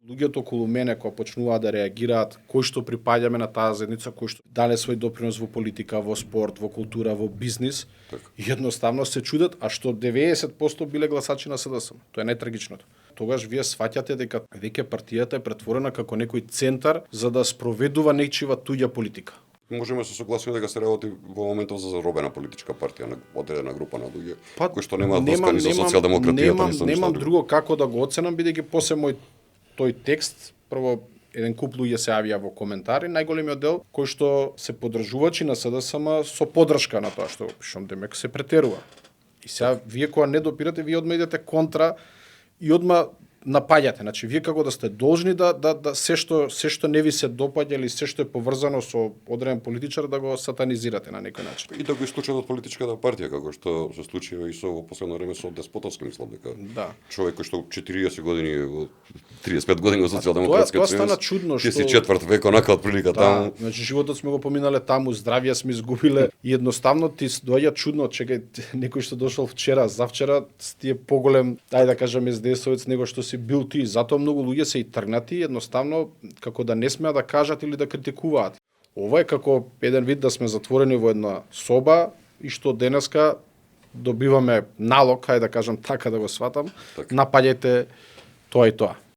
Луѓето околу мене кои почнуваат да реагираат, кои што припаѓаме на таа заедница, кои што дале свој допринос во политика, во спорт, во култура, во бизнис, едноставно се чудат, а што 90% биле гласачи на СДСМ. Тоа е најтрагичното. Тогаш вие сваќате дека веќе партијата е претворена како некој центар за да спроведува нечива туѓа политика. Можеме да се согласиме дека се работи во моментов за заробена политичка партија на одредена група на луѓе, кои што немаат врска ни со социјалдемократијата, Немам друго како да го оценам, бидејќи после тој текст, прво еден куп луѓе се јавија во коментари, најголемиот дел кој што се поддржувачи на СДСМ со поддршка на тоа што пишам, демек се претерува. И сега вие кога не допирате, вие одма идете контра и одма напаѓате. Значи вие како да сте должни да се што не ви се допаѓа или се што е поврзано со одреден политичар да го сатанизирате на некој начин. И да го исклучат од политичката партија, како што се случи и со во последно време со Деспотовски, мислам дека. Да. Човек кој што 40 години, 35 години во социјалдемократскиот сојуз. Тоа стана чудно што 4 век онака од прилика таму. Значи животот сме го поминале таму, здравје сме изгубиле и едноставно ти доаѓа чудно, чекај некој што дошол вчера, завчера ти е поголем, ајде да кажеме СДС-овец него што си бил ти. Затоа многу луѓе се и тргнати, едноставно како да не смеа да кажат или да критикуваат. Ова е како еден вид да сме затворени во една соба и што денеска добиваме налог, ајде да кажам така да го сватам, напаѓајте тоа и тоа.